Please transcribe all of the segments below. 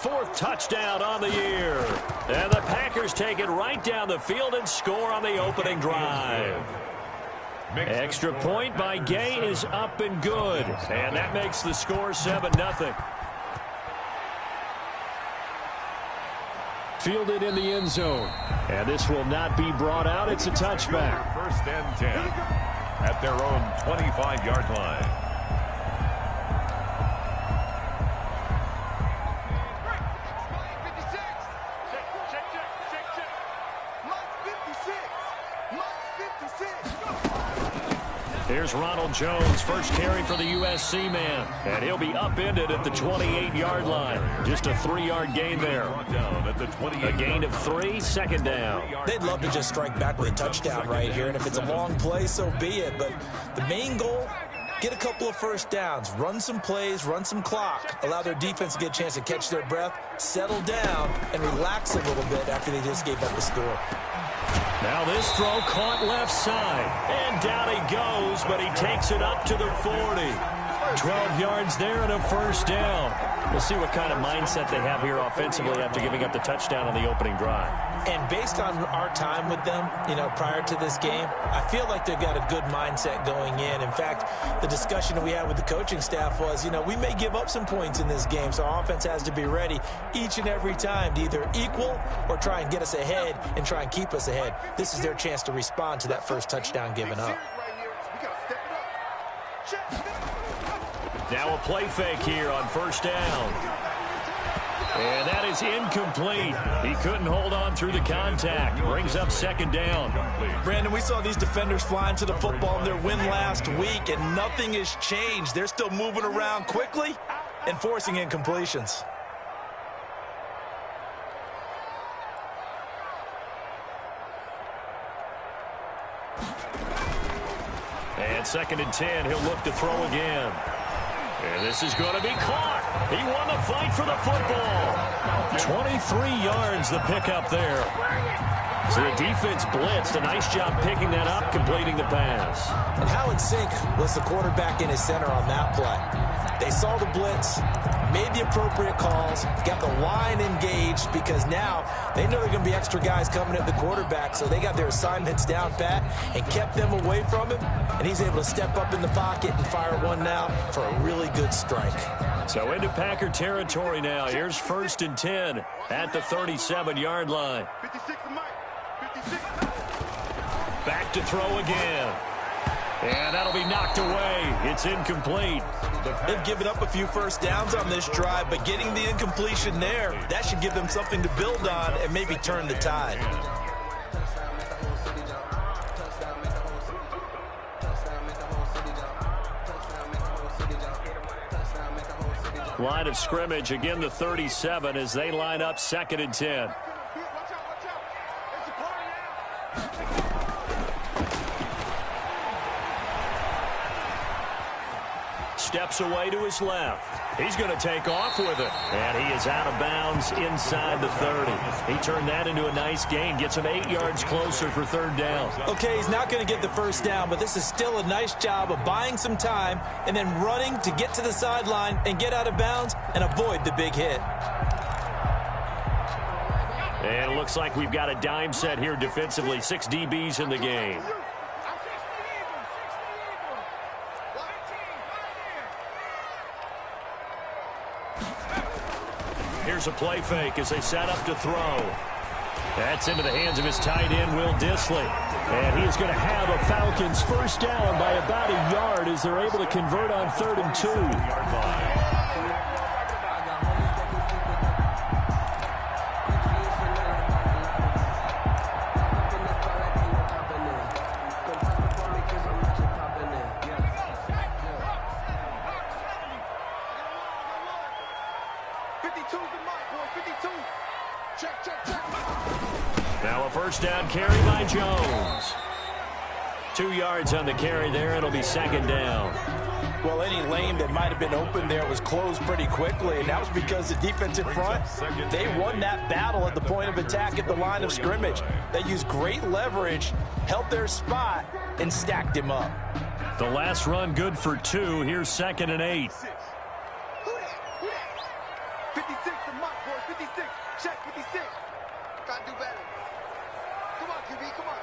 4th touchdown on the year. And the Packers take it right down the field and score on the opening drive. Extra point by Gay is up and good. And that makes the score 7-0. Fielded in the end zone. And this will not be brought out. It's a touchback. 1st and 10 at their own 25-yard line. Here's Ronald Jones, first carry for the USC man. And he'll be upended at the 28-yard line. Just a 3-yard gain there. A gain of 3, 2nd down. They'd love to just strike back with a touchdown right here. And if it's a long play, so be it. But the main goal, get a couple of 1st downs, run some plays, run some clock, allow their defense to get a chance to catch their breath, settle down, and relax a little bit after they just gave up the score. Now this throw caught left side. And down he goes, but he takes it up to the 40. 12 yards there and a 1st down. We'll see what kind of mindset they have here offensively after giving up the touchdown on the opening drive. And based on our time with them, prior to this game, I feel like they've got a good mindset going in. In fact, the discussion that we had with the coaching staff was, we may give up some points in this game, so our offense has to be ready each and every time to either equal or try and get us ahead and try and keep us ahead. This is their chance to respond to that first touchdown given up. Now a play fake here on 1st down. And that is incomplete. He couldn't hold on through the contact. Brings up 2nd down. Brandon, we saw these defenders flying to the football in their win last week, and nothing has changed. They're still moving around quickly and forcing incompletions. And 2nd and 10, he'll look to throw again. And this is going to be caught. He won the fight for the football. 23 yards the pickup there. So the defense blitzed. A nice job picking that up, completing the pass. And how in sync was the quarterback in his center on that play? They saw the blitz, made the appropriate calls, got the line engaged because now they know there are going to be extra guys coming at the quarterback, so they got their assignments down pat and kept them away from him, and he's able to step up in the pocket and fire one now for a really good strike. So into Packer territory now. Here's 1st and 10 at the 37-yard line. Back to throw again. And that'll be knocked away. It's incomplete. They've given up a few 1st downs on this drive, but getting the incompletion there, that should give them something to build on and maybe turn the tide. Line of scrimmage, again the 37 as they line up 2nd and 10. Steps away to his left. He's going to take off with it. And he is out of bounds inside the 30. He turned that into a nice gain. Gets him 8 yards closer for 3rd down. Okay, he's not going to get the 1st down, but this is still a nice job of buying some time and then running to get to the sideline and get out of bounds and avoid the big hit. And it looks like we've got a dime set here defensively. 6 DBs in the game. Here's a play fake as they set up to throw. That's into the hands of his tight end, Will Dissly. And he is going to have a Falcons 1st down by about a yard as they're able to convert on 3rd and 2. Now a 1st down carry by Jones. 2 yards on the carry there. It'll be 2nd down. Well, any lane that might have been open there was closed pretty quickly, and that was because the defensive front, they won that battle at the point of attack at the line of scrimmage. They used great leverage, held their spot, and stacked him up. The last run good for 2. Here's 2nd and 8. 56, the mark, boy. 56. Check 56. Gotta do better. Come on, QB, come on.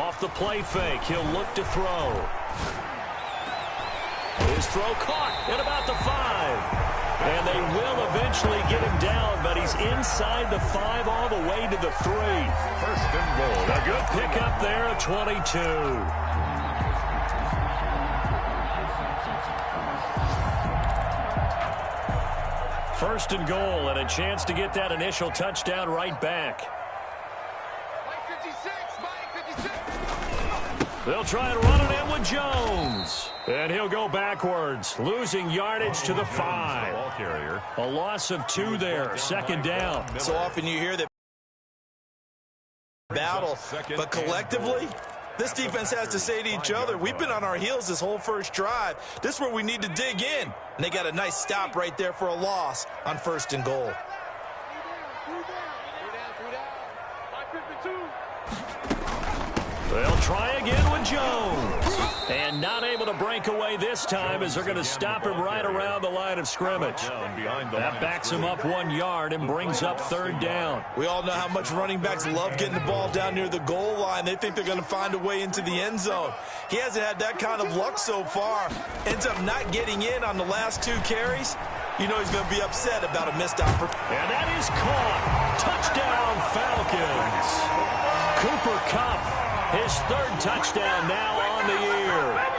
Off the play fake, he'll look to throw. His throw caught at about the 5. And they will eventually get him down, but he's inside the 5 all the way to the 3. First and goal. A good pickup there at 22. First and goal, and a chance to get that initial touchdown right back. Mike 56, Mike 56. They'll try and run it in with Jones. And he'll go backwards, losing yardage to the 5. A loss of 2 there, second down. So often you hear that battle, but collectively, this defense has to say to each other, we've been on our heels this whole first drive. This is where we need to dig in. And they got a nice stop right there for a loss on first and goal. They'll try again with Jones. And not able to break away this time as they're going to stop him right around the line of scrimmage. That backs him up 1 yard and brings up third down. We all know how much running backs love getting the ball down near the goal line. They think they're going to find a way into the end zone. He hasn't had that kind of luck so far. Ends up not getting in on the last 2 carries. You know he's going to be upset about a missed opportunity. And that is caught. Touchdown, Falcons. Cooper Kupp, his 3rd touchdown now on the year.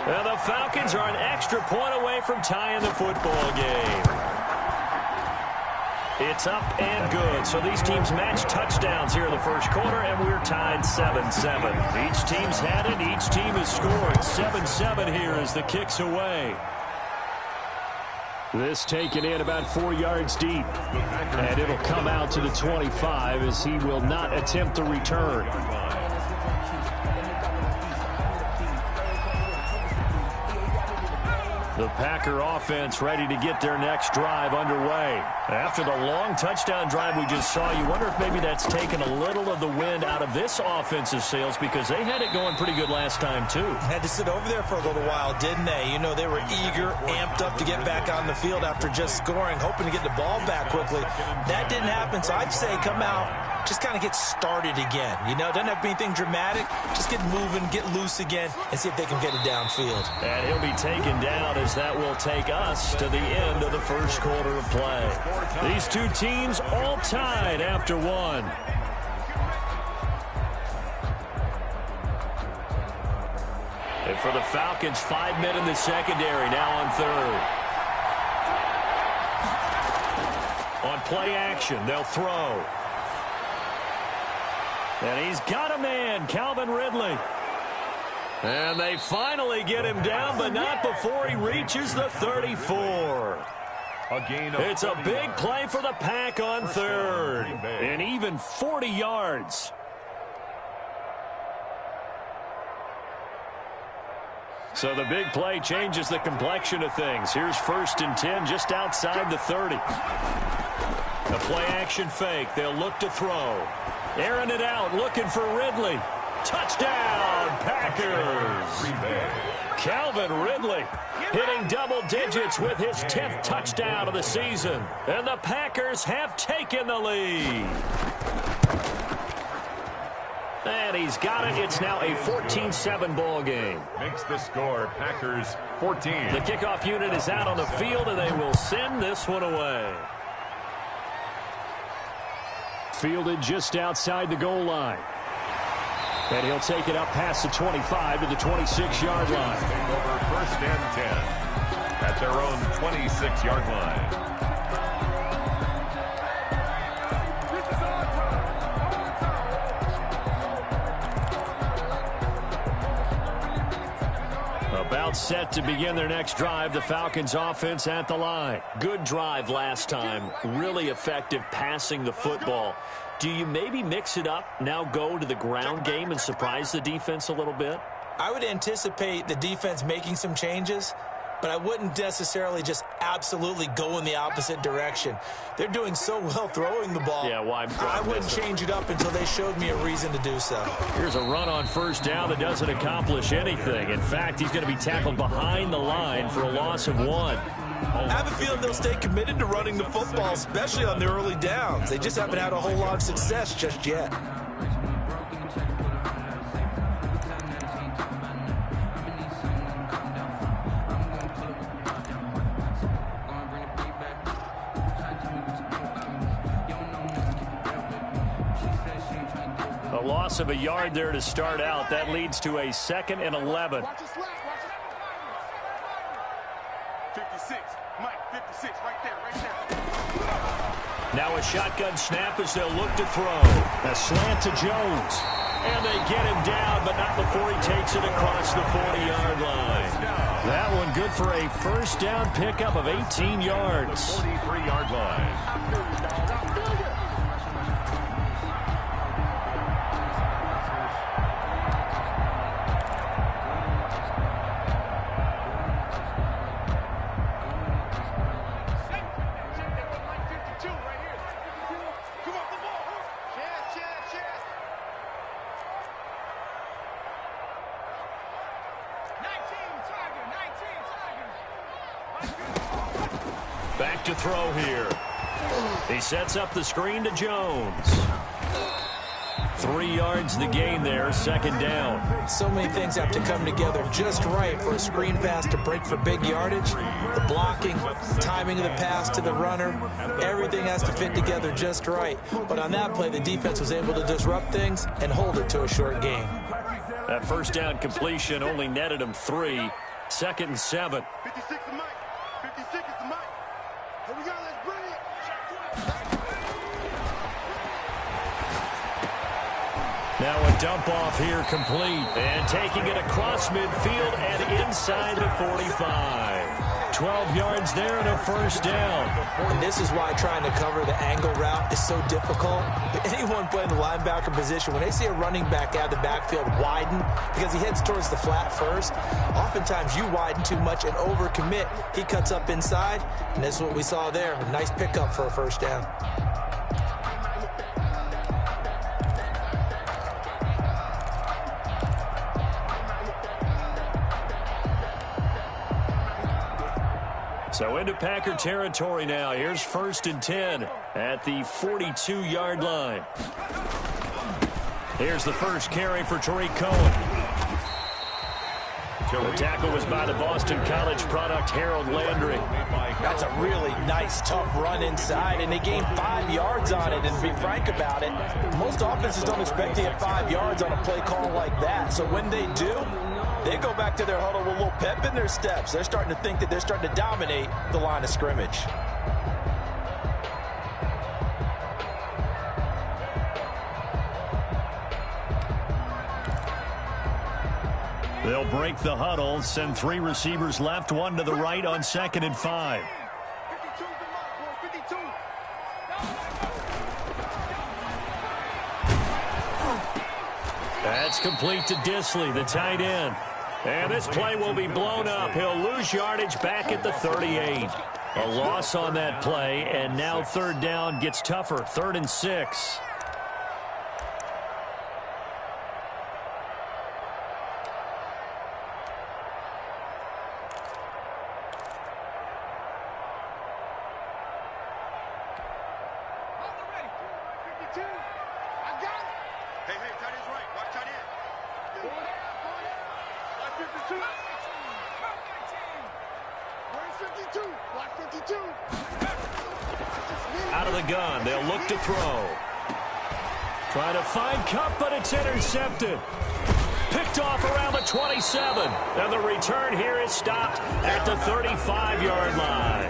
And the Falcons are an extra point away from tying the football game. It's up and good. So these teams match touchdowns here in the first quarter, and we're tied 7-7. Each team's had it. Each team has scored. 7-7 here as the kick's away. This taken in about 4 yards deep. And it'll come out to the 25 as he will not attempt to return. The Packer offense ready to get their next drive underway. After the long touchdown drive we just saw, you wonder if maybe that's taken a little of the wind out of this offensive sails because they had it going pretty good last time too. Had to sit over there for a little while, didn't they? You know, they were eager, amped up to get back on the field after just scoring, hoping to get the ball back quickly. That didn't happen, so I'd say come out, just kind of get started again. You know, doesn't have to be anything dramatic. Just get moving, get loose again, and see if they can get it downfield. And he'll be taken down as that will take us to the end of the first quarter of play. These two teams all tied after 1. And for the Falcons, 5 men in the secondary, now on 3rd. On play action, they'll throw. And he's got a man, Calvin Ridley. And they finally get him down, but not before he reaches the 34. It's a big play for the Pack on 3rd. And even 40 yards. So the big play changes the complexion of things. Here's 1st and 10 just outside the 30. The play action fake. They'll look to throw. Airing it out, looking for Ridley. Touchdown, Packers. Calvin Ridley hitting double digits with his 10th touchdown of the season. And the Packers have taken the lead. And he's got it. It's now a 14-7 ball game. Makes the score Packers 14. The kickoff unit is out on the field, and they will send this one away. Fielded just outside the goal line. And he'll take it up past the 25 to the 26-yard line. Take over 1st and 10 at their own 26-yard line. About set to begin their next drive, the Falcons offense at the line. Good drive last time. Really effective passing the football. Do you maybe mix it up, now go to the ground game and surprise the defense a little bit? I would anticipate the defense making some changes, but I wouldn't necessarily just absolutely go in the opposite direction. They're doing so well throwing the ball. Yeah, why? I wouldn't change it up until they showed me a reason to do so. Here's a run on 1st down that doesn't accomplish anything. In fact, he's going to be tackled behind the line for a loss of 1. I have a feeling they'll stay committed to running the football, especially on the early downs. They just haven't had a whole lot of success just yet. A loss of a yard there to start out. That leads to a 2nd and 11. 56, Mike, 56, right there. Now a shotgun snap as they'll look to throw. A slant to Jones. And they get him down, but not before he takes it across the 40-yard line. That one good for a first down pickup of 18 yards. 43-yard line. Back to throw here. He sets up the screen to Jones. 3 yards the gain there, 2nd down. So many things have to come together just right for a screen pass to break for big yardage. The blocking, timing of the pass to the runner, everything has to fit together just right. But on that play, the defense was able to disrupt things and hold it to a short gain. That first down completion only netted him 3. 2nd and 7. 56 is Mike. 56 is the Mike. Here we go, let's bring it. Now a dump off here complete. And taking it across midfield and inside the 45. 12 yards there and a first down. And this is why trying to cover the angle route is so difficult. Anyone playing the linebacker position, when they see a running back out of the backfield widen because he heads towards the flat first, oftentimes you widen too much and overcommit. He cuts up inside, and that's what we saw there. A nice pickup for a first down. So into Packer territory now. Here's 1st and 10 at the 42-yard line. Here's the first carry for Tariq Cohen. The tackle was by the Boston College product, Harold Landry. That's a really nice, tough run inside, and they gained 5 yards on it. And to be frank about it, most offenses don't expect to get 5 yards on a play call like that. So when they do, they go back to their huddle with a little pep in their steps. They're starting to think that they're starting to dominate the line of scrimmage. They'll break the huddle, send 3 receivers left, 1 to the right on 2nd and 5. 52 is the Mike, boy, 52. That's complete to Disley, the tight end. And this play will be blown up. He'll lose yardage back at the 38. A loss on that play, and now 3rd down gets tougher. 3rd and 6. Out of the gun, they'll look to throw. Trying to find Cup, but it's intercepted. Picked off around the 27. And the return here is stopped at the 35-yard line.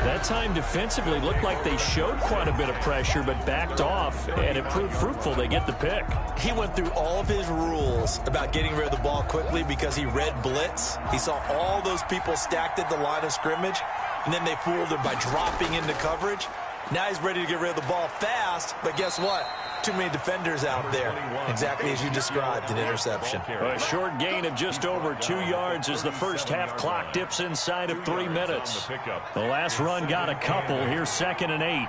That time defensively looked like they showed quite a bit of pressure, but backed off, and it proved fruitful. They get the pick. He went through all of his rules about getting rid of the ball quickly because he read blitz. He saw all those people stacked at the line of scrimmage, and then they fooled him by dropping into coverage. Now he's ready to get rid of the ball fast, but guess what? Too many defenders out there. Exactly as you described, an interception. A short gain of just over 2 yards as the first half clock dips inside of 3 minutes. The last run got a couple. Here's 2nd and 8.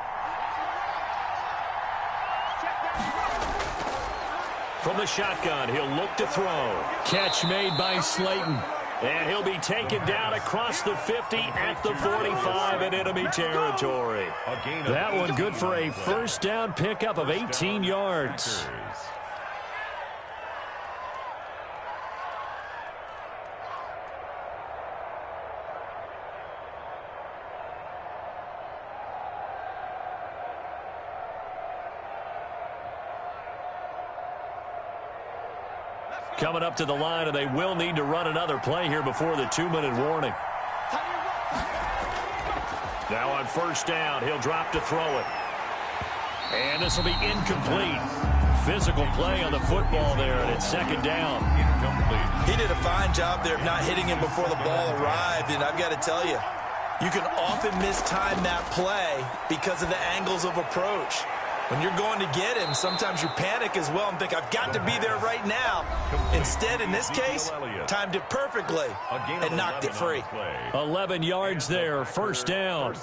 From the shotgun, he'll look to throw. Catch made by Slayton. And he'll be taken down across the 50 at the 45 in enemy territory. That one good for a first down pickup of 18 yards. Coming up to the line, and they will need to run another play here before the 2-minute warning. Now on first down, he'll drop to throw it. And this will be incomplete. Physical play on the football there, and it's second down. He did a fine job there of not hitting him before the ball arrived, and I've got to tell you, you can often mistime that play because of the angles of approach. When you're going to get him, sometimes you panic as well and think, I've got to be there right now. Instead, in this case, timed it perfectly and knocked it free. 11 yards there, first down.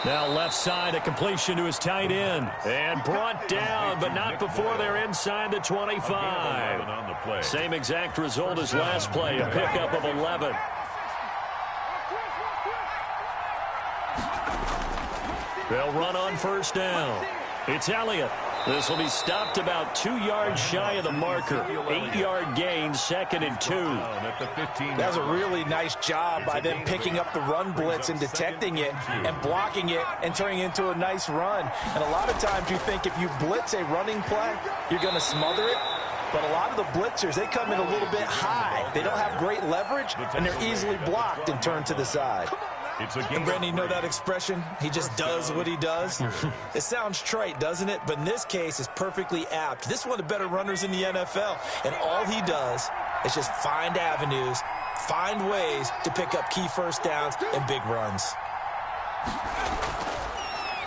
Now left side, a completion to his tight end. And brought down, but not before they're inside the 25. Same exact result as last play, a pickup of 11. They'll run on first down. It's Elliott. This will be stopped about 2 yards shy of the marker. 8-yard gain, second and 2. That was a really nice job by them picking up the run blitz and detecting it and blocking it and turning it into a nice run. And a lot of times you think if you blitz a running play, you're going to smother it. But a lot of the blitzers, they come in a little bit high. They don't have great leverage, and they're easily blocked and turned to the side. And Brandon, you know that expression? He just does what he does. It sounds trite, doesn't it? But in this case, it's perfectly apt. This is one of the better runners in the NFL. And all he does is just find avenues, find ways to pick up key first downs and big runs.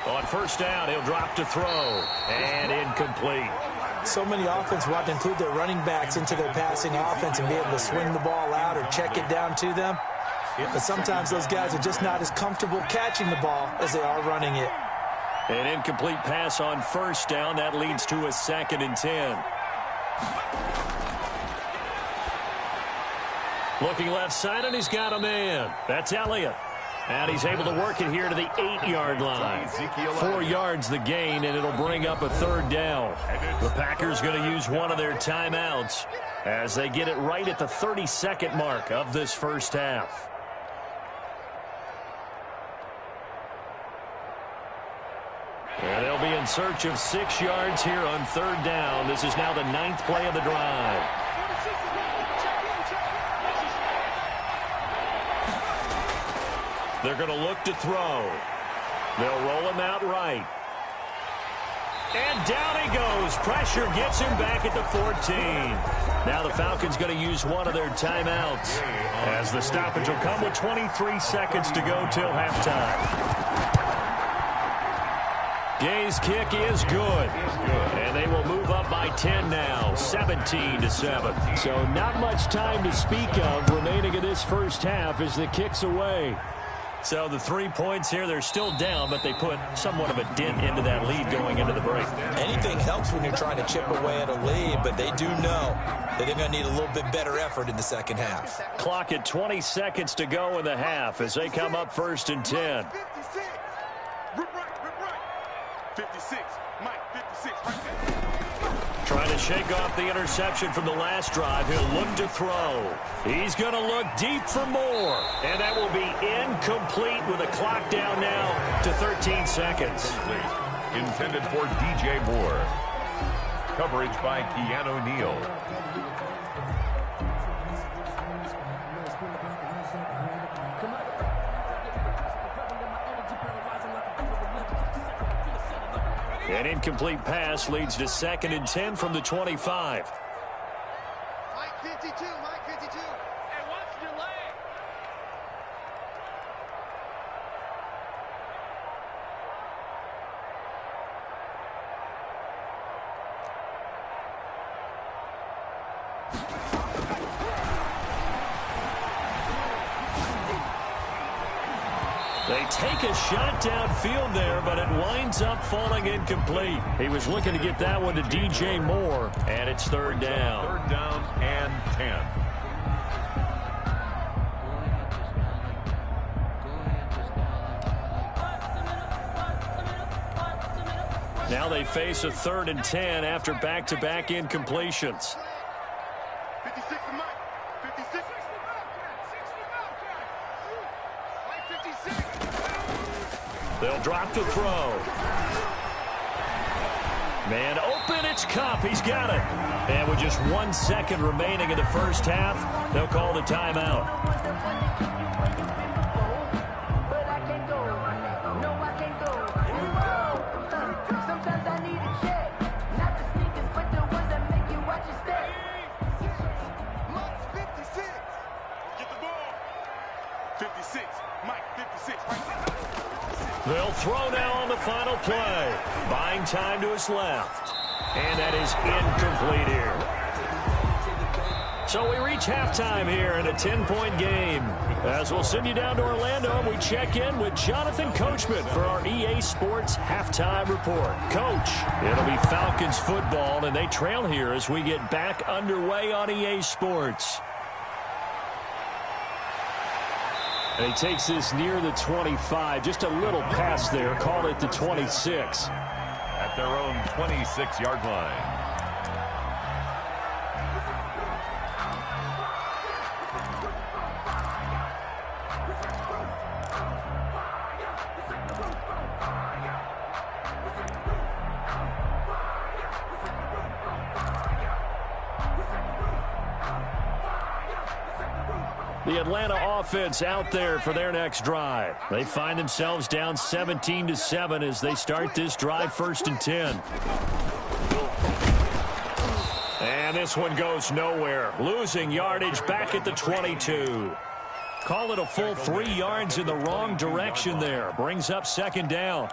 On first down, he'll drop to throw. And incomplete. So many offenses want to include their running backs into their passing offense and be able to swing the ball out or check it down to them. But sometimes those guys are just not as comfortable catching the ball as they are running it. An incomplete pass on first down. That leads to a second and 10. Looking left side, and he's got a man. That's Elliott. And he's able to work it here to the 8-yard line. 4 yards the gain, and it'll bring up a third down. The Packers going to use one of their timeouts as they get it right at the 32nd mark of this first half. And they'll be in search of 6 yards here on third down. This is now the 9th play of the drive. They're going to look to throw. They'll roll him out right. And down he goes. Pressure gets him back at the 14. Now the Falcons going to use one of their timeouts as the stoppage will come with 23 seconds to go till halftime. Gay's kick is good. And they will move up by 10 now, 17-7. So not much time to speak of remaining in this first half as the kick's away. So the 3 points here, they're still down, but they put somewhat of a dent into that lead going into the break. Anything helps when you're trying to chip away at a lead, but they do know that they're going to need a little bit better effort in the second half. Clock at 20 seconds to go in the half as they come up first and 10. 56, Mike, 56, right there. Trying to shake off the interception from the last drive. He'll look to throw. He's going to look deep for more. And that will be incomplete with a clock down now to 13 seconds. Intended for DJ Moore. Coverage by Keanu Neal. An incomplete pass leads to second and 10 from the 25. Mike 52, Mike 52. And what's the delay? They take a shot downfield there, but it winds up falling incomplete. He was looking to get that one to DJ Moore, and it's third down. Third down and 10. Now they face a 3rd and 10 after back-to-back incompletions. 56 to Mike. 56. 56. They'll drop the throw. Man open, it's Cup. He's got it. And with just 1 second remaining in the first half, they'll call the timeout. They'll throw now on the final play. Buying time to his left. And that is incomplete here. So we reach halftime here in a 10-point game. As we'll send you down to Orlando, and we check in with Jonathan Coachman for our EA Sports Halftime Report. Coach, it'll be Falcons football, and they trail here as we get back underway on EA Sports. And he takes this near the 25. Just a little pass there. Call it the 26. At their own 26-yard line. The Atlanta offense out there for their next drive. They find themselves down 17-7 as they start this drive, 1st and 10. And this one goes nowhere. Losing yardage back at the 22. Call it a full 3 yards in the wrong direction there. Brings up 2nd down.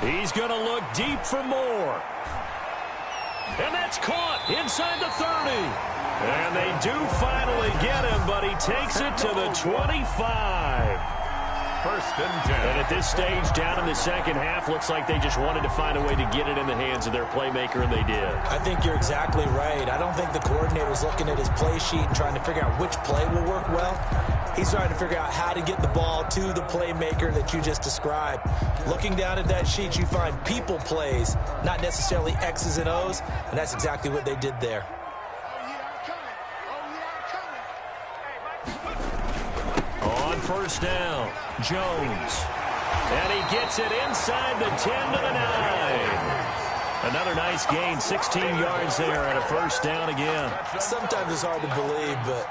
He's going to look deep for more. And that's caught inside the 30. And they do finally get him, but he takes it to the 25. 1st and 10. And at this stage, down in the second half, looks like they just wanted to find a way to get it in the hands of their playmaker, and they did. I think you're exactly right. I don't think the coordinator's looking at his play sheet and trying to figure out which play will work well. He's trying to figure out how to get the ball to the playmaker that you just described. Looking down at that sheet, you find people plays, not necessarily X's and O's, and that's exactly what they did there. On 1st down, Jones. And he gets it inside the 10 to the 9. Another nice gain, 16 yards there and a 1st down again. Sometimes it's hard to believe, but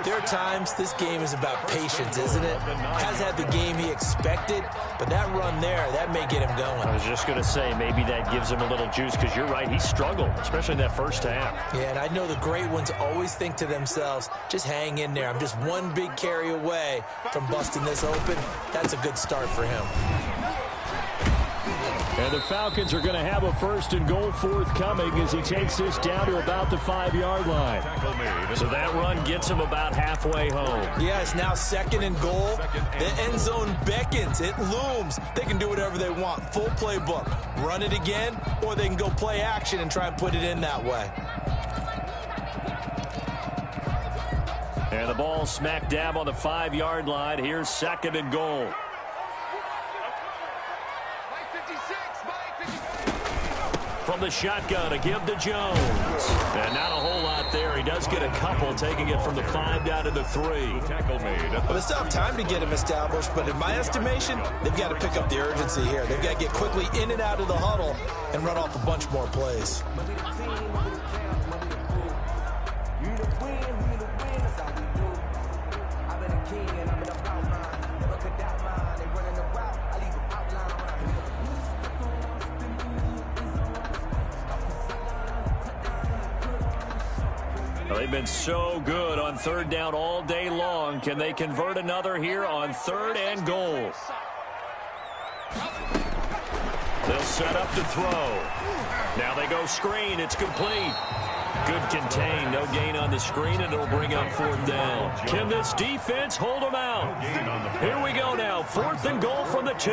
there are times this game is about patience, isn't it? Hasn't had the game he expected, but that run there, that may get him going. I was just going to say, maybe that gives him a little juice, because you're right, he struggled, especially in that first half. Yeah, and I know the great ones always think to themselves, just hang in there. I'm just one big carry away from busting this open. That's a good start for him. And the Falcons are going to have a 1st and goal forthcoming as he takes this down to about the 5-yard line. So that run gets him about halfway home. Yeah, it's now 2nd and goal. The end zone beckons. It looms. They can do whatever they want. Full playbook. Run it again, or they can go play action and try and put it in that way. And the ball smack dab on the 5-yard line. Here's 2nd and goal. From the shotgun, a give to Jones. And not a whole lot there. He does get a couple, taking it from the 5 down to the 3. Well, they still have time to get him established, but in my estimation, they've got to pick up the urgency here. They've got to get quickly in and out of the huddle and run off a bunch more plays. They've been so good on third down all day long. Can they convert another here on 3rd and goal? They'll set up to throw. Now they go screen. It's complete. Good contain. No gain on the screen, and it'll bring up 4th down. Can this defense hold them out? Here we go now. 4th and goal from the 2.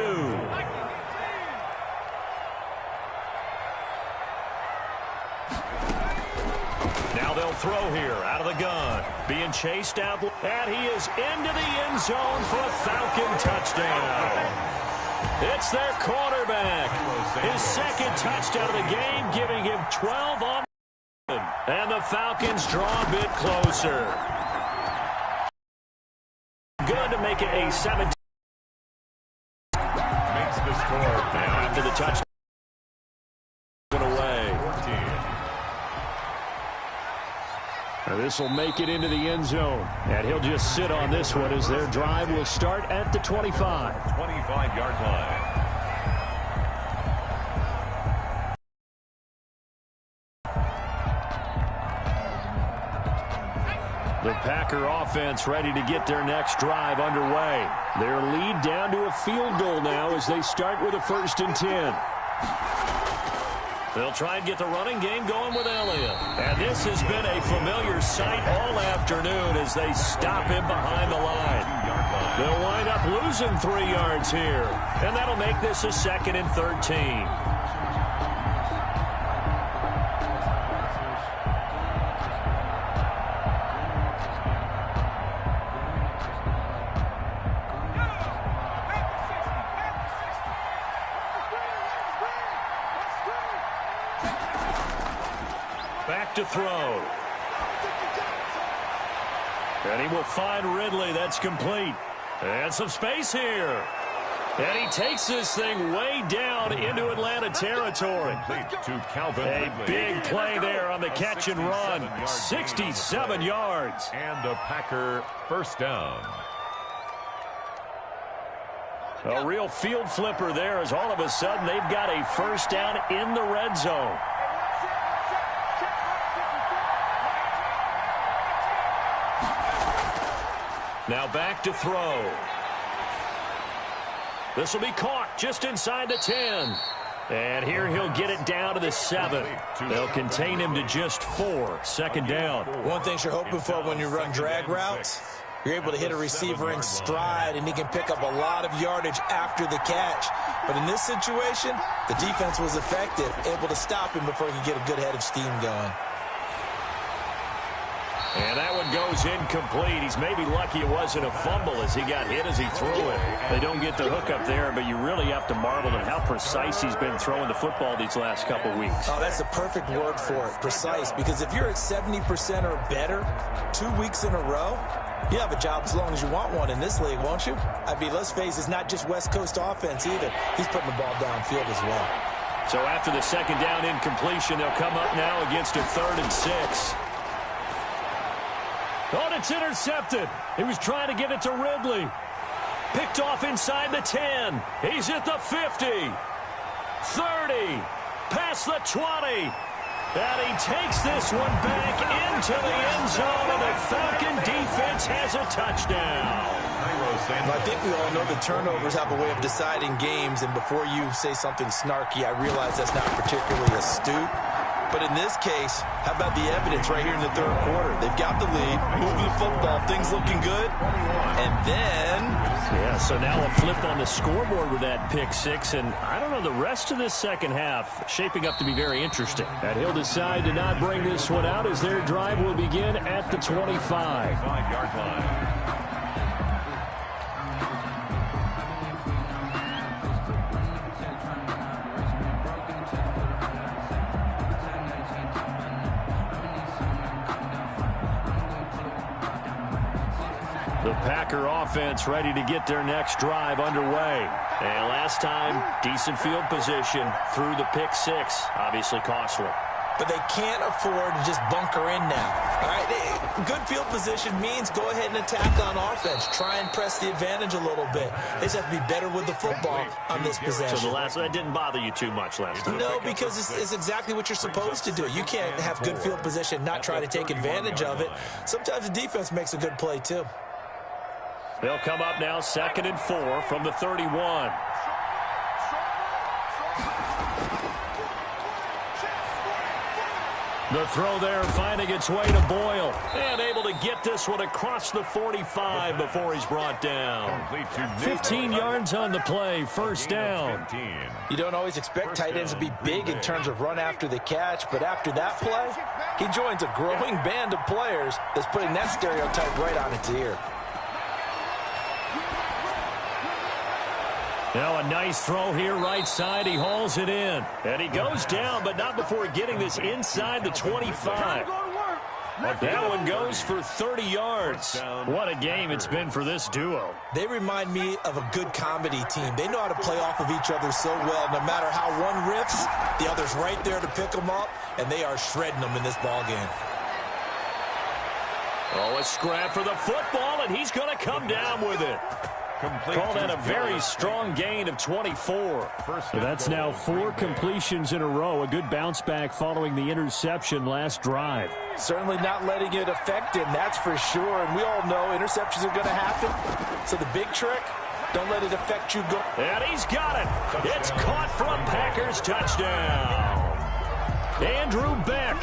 Now they'll throw here out of the gun. Being chased out, and he is into the end zone for a Falcon touchdown. It's their quarterback. His 2nd touchdown of the game, giving him 12 on. And the Falcons draw a bit closer. Good to make it a 17. Makes the score. Now after the touchdown away. 14. This will make it into the end zone. And he'll just sit on this one as their drive will start at the 25. 25-yard line. The Packer offense ready to get their next drive underway. Their lead down to a field goal now as they start with a 1st and 10. They'll try and get the running game going with Elliott. And this has been a familiar sight all afternoon as they stop him behind the line. They'll wind up losing 3 yards here. And that'll make this a 2nd and 13. Back to throw. And he will find Ridley. That's complete. And some space here. And he takes this thing way down into Atlanta territory. To Calvin A Ridley. big play there on the catch and run. 67 yards. And a Packer 1st down. A real field flipper there as all of a sudden they've got a 1st down in the red zone. Now back to throw. This will be caught just inside the 10. And here he'll get it down to the 7. They'll contain him to just 4. 2nd down. One thing you're hoping for when you run drag routes, you're able to hit a receiver in stride, and he can pick up a lot of yardage after the catch. But in this situation, the defense was effective, able to stop him before he could get a good head of steam going. And that one goes incomplete. He's maybe lucky it wasn't a fumble as he got hit as he threw it. They don't get the hook up there, but you really have to marvel at how precise he's been throwing the football these last couple weeks. Oh, that's the perfect word for it, precise, because if you're at 70% or better 2 weeks in a row, you have a job as long as you want one in this league, won't you? I mean, let's face it, it's not just West Coast offense either. He's putting the ball downfield as well. So after the 2nd down incompletion, they'll come up now against a 3rd and 6. Oh, it's intercepted. He was trying to get it to Ridley. Picked off inside the 10. He's at the 50. 30. Past the 20. And he takes this one back into the end zone, and the Falcon defense has a touchdown. I think we all know that turnovers have a way of deciding games, and before you say something snarky, I realize that's not particularly astute. But in this case, how about the evidence right here in the 3rd quarter? They've got the lead, moving the football, things looking good. And then... Yeah, so now a flip on the scoreboard with that pick 6. And I don't know, the rest of this 2nd half shaping up to be very interesting. And he'll decide to not bring this one out as their drive will begin at the 25. 5-yard line. The Packer offense ready to get their next drive underway. And last time, decent field position through the pick 6. Obviously costly. but they can't afford to just bunker in now. All right, good field position means go ahead and attack on offense. Try and press the advantage a little bit. They just have to be better with the football on this possession. So that didn't bother you too much last time? No, because it's exactly what you're supposed to do. You can't have good field position, not try to take advantage of it. Sometimes the defense makes a good play, too. They'll come up now, 2nd and 4 from the 31. The throw there finding its way to Boyle. And able to get this one across the 45 before he's brought down. 15 yards on the play, first down. You don't always expect tight ends to be big in terms of run after the catch, but after that play, he joins a growing band of players that's putting that stereotype right on its ear. Now a nice throw here right side. He hauls it in. And he goes down, but not before getting this inside the 25. That one goes for 30 yards. What a game it's been for this duo. They remind me of a good comedy team. They know how to play off of each other so well. No matter how one riffs, the other's right there to pick them up, and they are shredding them in this ballgame. Oh, a scrap for the football, and he's going to come down with it. Call that a very strong gain of 24. So that's now 4 completions in a row. A good bounce back following the interception last drive. Certainly not letting it affect him, that's for sure. And we all know interceptions are going to happen. So the big trick, don't let it affect you. And he's got it. It's caught from Packers touchdown. Andrew Beck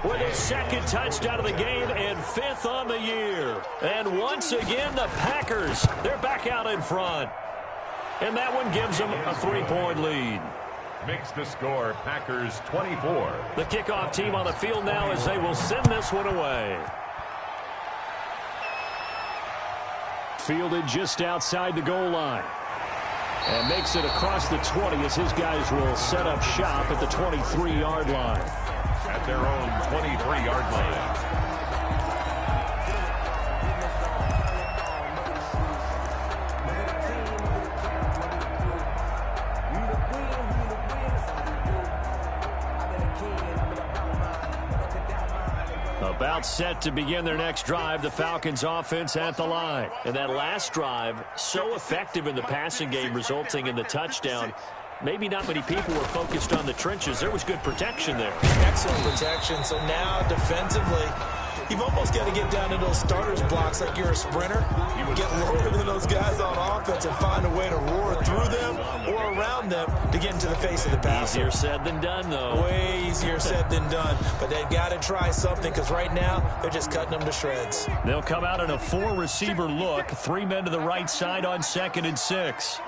with his 2nd touchdown of the game and 5th on the year. And once again, the Packers, they're back out in front. And that one gives them a 3-point lead. Makes the score Packers 24. The kickoff team on the field now as they will send this one away. Fielded just outside the goal line. And makes it across the 20 as his guys will set up shop at the 23-yard line. At their own 23-yard line. About set to begin their next drive, the Falcons offense at the line. And that last drive, so effective in the passing game, resulting in the touchdown. Maybe not many people were focused on the trenches. There was good protection there. Excellent protection. So now defensively, you've almost got to get down to those starters blocks like you're a sprinter. Get lower than those guys on offense and find a way to roar through them or around them to get into the face of the passer. Easier said than done, though. Way easier said than done. But they've got to try something because right now they're just cutting them to shreds. They'll come out in a 4-receiver look. 3 men to the right side on 2nd and 6.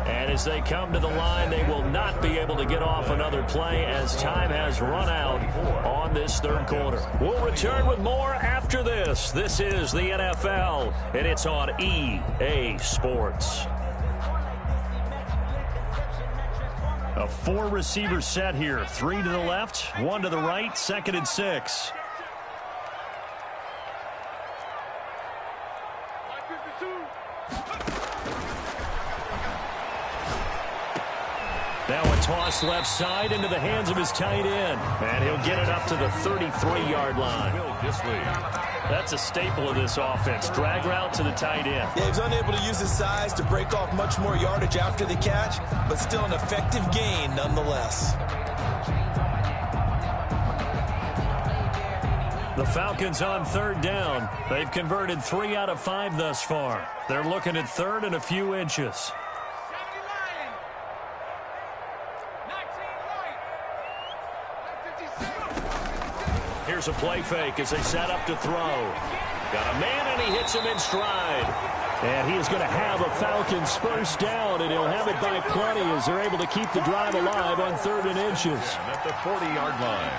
As they come to the line, they will not be able to get off another play as time has run out on this 3rd quarter. We'll return with more after this. This is the NFL, and it's on EA Sports. A 4-receiver set here. 3 to the left, 1 to the right, 2nd and 6. Now a toss left side into the hands of his tight end. And he'll get it up to the 33-yard line. That's a staple of this offense. Drag route to the tight end. Yeah, he's unable to use his size to break off much more yardage after the catch, but still an effective gain nonetheless. The Falcons on 3rd down. They've converted 3 out of 5 thus far. They're looking at 3rd and a few inches. Here's a play fake as they set up to throw. Got a man, and he hits him in stride. And he is going to have a Falcons first down, and he'll have it by plenty as they're able to keep the drive alive on 3rd and inches. At the 40-yard line.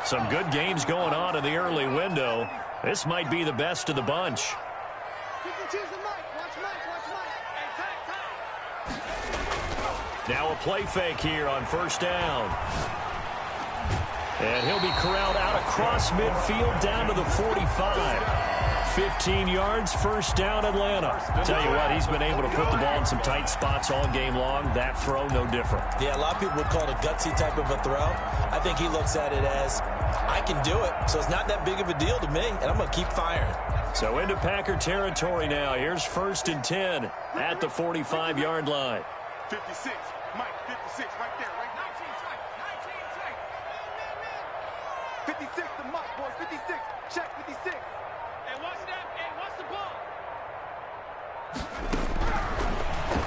Some good games going on in the early window. This might be the best of the bunch. Now a play fake here on first down. And he'll be corralled out across midfield down to the 45. 15 yards, first down, Atlanta. Tell you what, he's been able to put the ball in some tight spots all game long. That throw, no different. Yeah, a lot of people would call it a gutsy type of a throw. I think he looks at it as, I can do it, so it's not that big of a deal to me, and I'm going to keep firing. So into Packer territory now. Here's first and 10 at the 45-yard line. 56, Mike, 56, right there, right now. 56 to Mike, boys, 56. Check 56. Hey, watch that. Hey, watch the ball.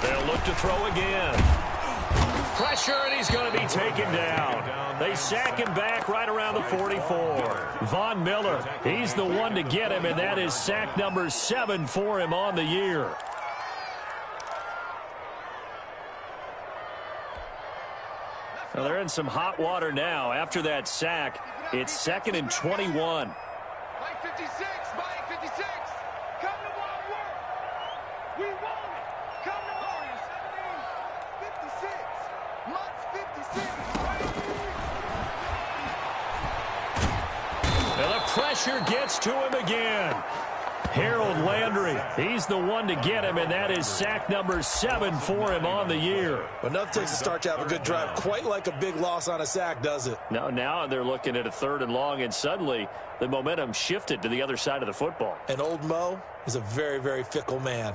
They'll look to throw again. Pressure, and he's going to be taken down. They sack him back right around the 44. Von Miller, he's the one to get him, and that is sack number 7 for him on the year. Well, they're in some hot water now. After that sack, it's 2nd and 21. Mike 56, Mike 56. Come to one work. We want it. Come to Warriors. 56. Mike's 56. And the pressure gets to him again. Harold Landry, he's the one to get him, and that is sack number 7 for him on the year. But enough takes to start to have a good drive. Quite like a big loss on a sack, does it? Now they're looking at a 3rd and long, and suddenly the momentum shifted to the other side of the football. And old Mo is a very, very fickle man.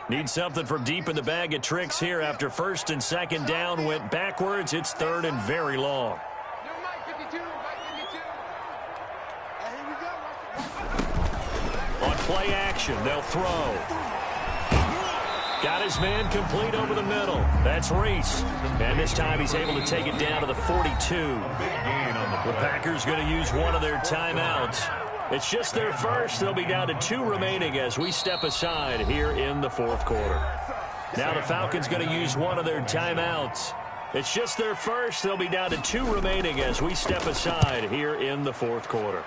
Need something from deep in the bag of tricks here after 1st and 2nd down went backwards. It's 3rd and very long. Mike 52, Mike 52. And here we go. On play action, they'll throw. Got his man complete over the middle. That's Reese. And this time he's able to take it down to the 42. The Packers going to use one of their timeouts. It's just their first. They'll be down to 2 remaining as we step aside here in the 4th quarter. Now the Falcons going to use one of their timeouts. It's just their first. They'll be down to 2 remaining as we step aside here in the 4th quarter.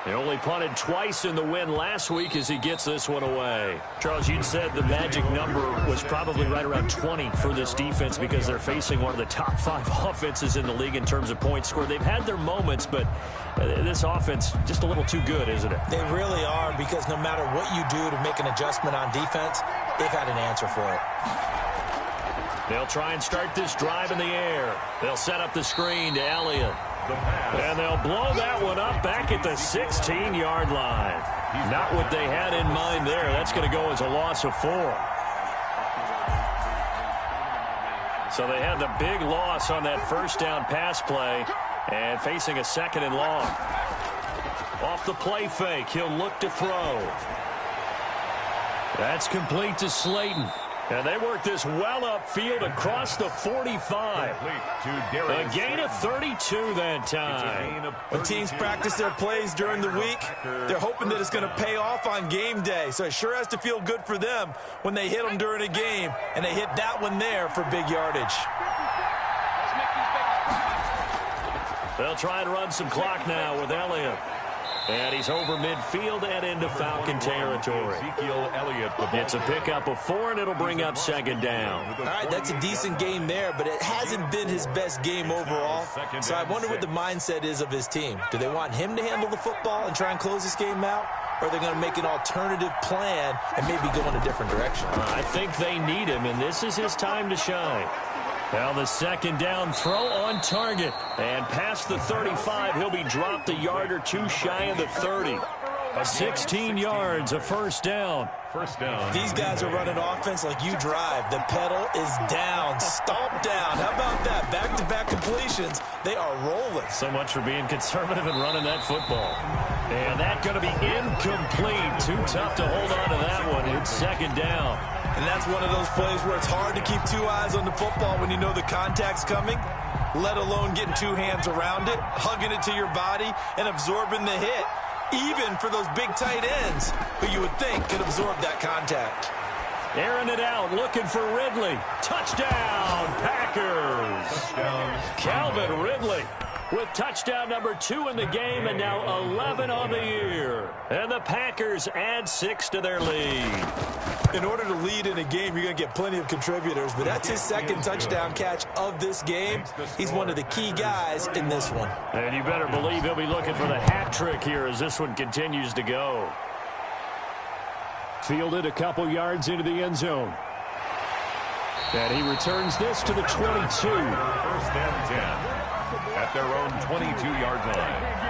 They only punted twice in the win last week as he gets this one away. Charles, you'd said the magic number was probably right around 20 for this defense because they're facing one of the top 5 offenses in the league in terms of points scored. They've had their moments, but this offense just a little too good, isn't it? They really are, because no matter what you do to make an adjustment on defense, they've had an answer for it. They'll try and start this drive in the air. They'll set up the screen to Elliott. And they'll blow that one up back at the 16-yard line. Not what they had in mind there. That's going to go as a loss of 4. So they had the big loss on that first down pass play and facing a 2nd and long. Off the play fake, he'll look to throw. That's complete to Slayton. And they work this well upfield across the 45. A gain of 32 that time. When teams practice their plays during the week, they're hoping that it's going to pay off on game day. So it sure has to feel good for them when they hit them during a game, and they hit that one there for big yardage. They'll try and run some clock now with Elliott. And he's over midfield and into Falcon territory. It's a pickup of 4, and it'll bring up 2nd down. All right, that's a decent game there, but it hasn't been his best game overall. So I wonder what the mindset is of his team. Do they want him to handle the football and try and close this game out? Or are they going to make an alternative plan and maybe go in a different direction? I think they need him, and this is his time to shine. Well, the 2nd down throw on target. And past the 35, he'll be dropped a yard or 2 shy of the 30. 16 yards, a first down. These guys are running offense like you drive. The pedal is down, stomp down. How about that? Back-to-back completions. They are rolling. So much for being conservative and running that football. And that's going to be incomplete. Too tough to hold on to that one. It's 2nd down. And that's one of those plays where it's hard to keep 2 eyes on the football when you know the contact's coming, let alone getting 2 hands around it, hugging it to your body, and absorbing the hit, even for those big tight ends who you would think could absorb that contact. Airing it out, looking for Ridley. Touchdown, Packers. Calvin Ridley with touchdown number 2 in the game, and now 11 on the year. And the Packers add 6 to their lead. In order to lead in a game, you're going to get plenty of contributors, but that's his second touchdown catch of this game. He's one of the key guys in this one. And you better believe he'll be looking for the hat trick here as this one continues to go. Fielded a couple yards into the end zone. And he returns this to the 22. First and 10 at their own 22-yard line.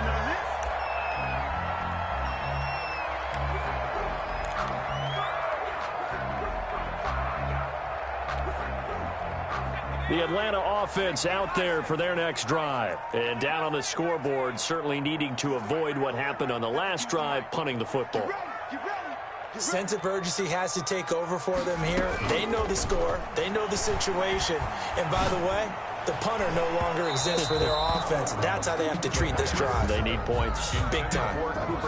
The Atlanta offense out there for their next drive. And down on the scoreboard, certainly needing to avoid what happened on the last drive, punting the football. Sense of urgency has to take over for them here. They know the score. They know the situation. And by the way, the punter no longer exists for their offense. That's how they have to treat this drive. They need points. Big time.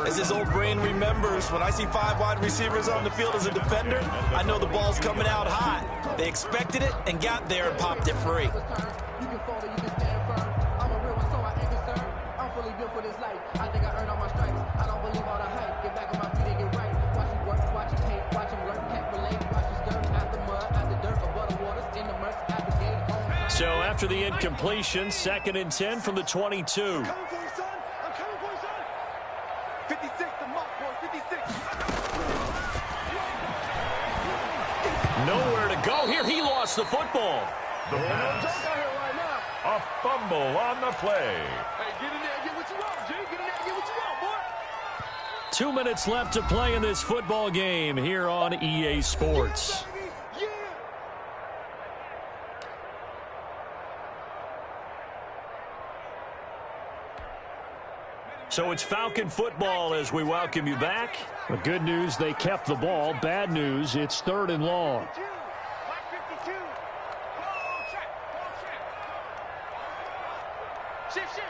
As his old brain remembers, when I see 5 wide receivers on the field as a defender, I know the ball's coming out hot. They expected it and got there and popped it free. You can fall or you can stand firm. I'm a real one, so I ain't concerned. I'm fully built for this life. I think I earned all my stripes. I don't believe all the hype. Get back on my feet and get right. Watch me work, watch him hate, watch him learn, can't relate. Watch me skirt out the mud, out the dirt, above the waters, in the murk, out the gate. So after the incompletion, 2nd and 10 from the 22. I'm coming for you, son. I'm coming for you, son. 56, the mark, boy. 56. Nowhere to go here. He lost the football. The pass. A fumble on the play. Hey, get in there and get what you want, G. Get in there and get what you want, boy. 2 minutes left to play in this football game here on EA Sports. Yeah. So it's Falcon football as we welcome you back. The good news, they kept the ball. Bad news, it's 3rd and long. Black 52. Ball check. Shift.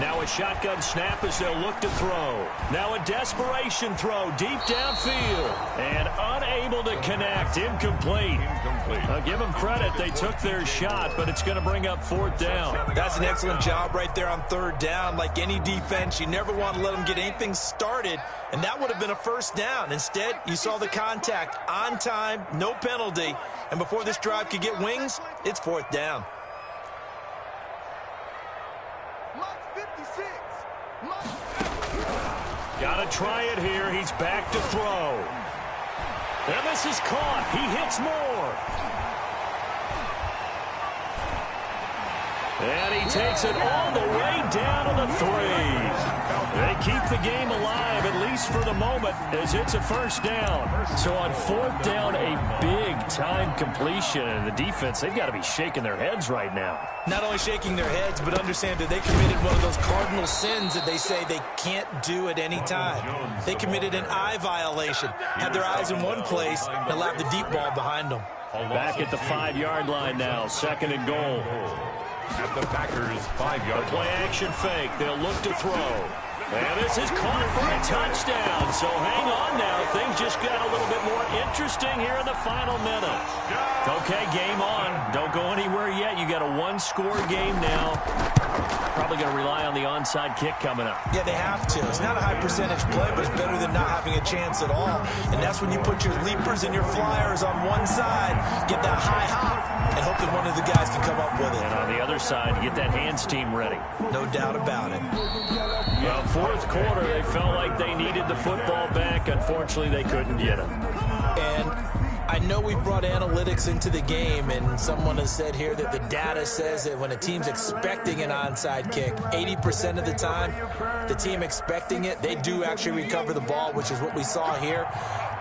Now a shotgun snap as they'll look to throw. Now a desperation throw deep downfield. And unable to connect. Incomplete. I'll give them credit. They took their shot, but it's going to bring up 4th down. That's an excellent job right there on 3rd down. Like any defense, you never want to let them get anything started, and that would have been a 1st down. Instead, you saw the contact on time, no penalty, and before this drive could get wings, it's 4th down. Lock 56. Got to try it here. He's back to throw. And this is caught. He hits more. And he takes it all the way down to the 3. They keep the game alive, at least for the moment, as it's a 1st down. So on 4th down, a big-time completion. And the defense, they've got to be shaking their heads right now. Not only shaking their heads, but understand that they committed one of those cardinal sins that they say they can't do at any time. They committed an eye violation, had their eyes in one place, and allowed the deep ball behind them. Back at the 5-yard line now, 2nd and goal. At the Packers' 5-yard Play line. action fake. They'll look to throw. And this is caught for a touchdown. So hang on now. Things just got a little bit more interesting here in the final minute. Okay, game on. Don't go anywhere yet. You got a 1-score game now. Probably going to rely on the onside kick coming up. Yeah, they have to. It's not a high percentage play, but it's better than not having a chance at all. And that's when you put your leapers and your flyers on one side, get that high hop, and hope that one of the guys can come up with it. And on the other side, get that hands team ready. No doubt about it. Well, 4th quarter, they felt like they needed the football back. Unfortunately, they couldn't get it. And I know we brought analytics into the game, and someone has said here that the data says that when a team's expecting an onside kick, 80% of the time, the team expecting it, they do actually recover the ball, which is what we saw here.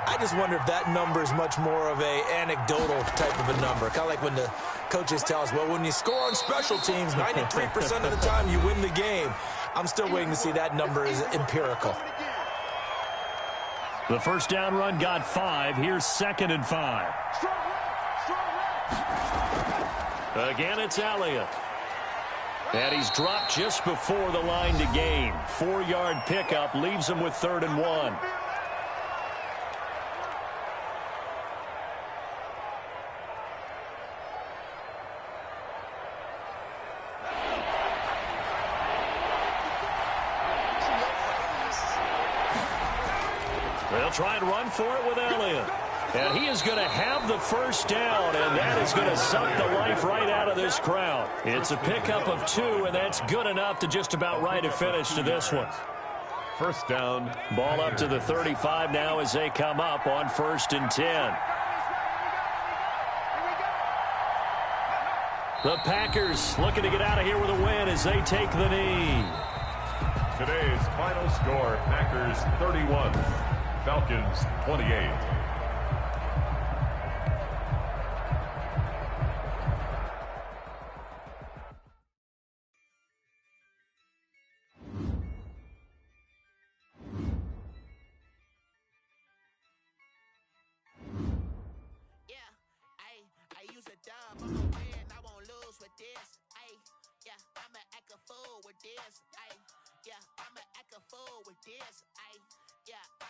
I just wonder if that number is much more of a anecdotal type of a number. Kind of like when the coaches tell us, well, when you score on special teams, 93% of the time you win the game. I'm still waiting to see that number is empirical. The 1st down run got 5. Here's 2nd and 5. Again, it's Elliott. And he's dropped just before the line to gain. 4-yard pickup leaves him with 3rd and 1. They'll try and run for it with Elliott. And he is going to have the first down, and that is going to suck the life right out of this crowd. It's a pickup of 2, and that's good enough to just about write a finish to this one. First down. Ball up to the 35 now as they come up on 1st and 10. The Packers looking to get out of here with a win as they take the knee. Today's final score, Packers 31, Falcons 28.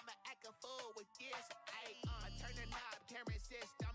I'ma act a fool with this. I turn the knob, camera assist.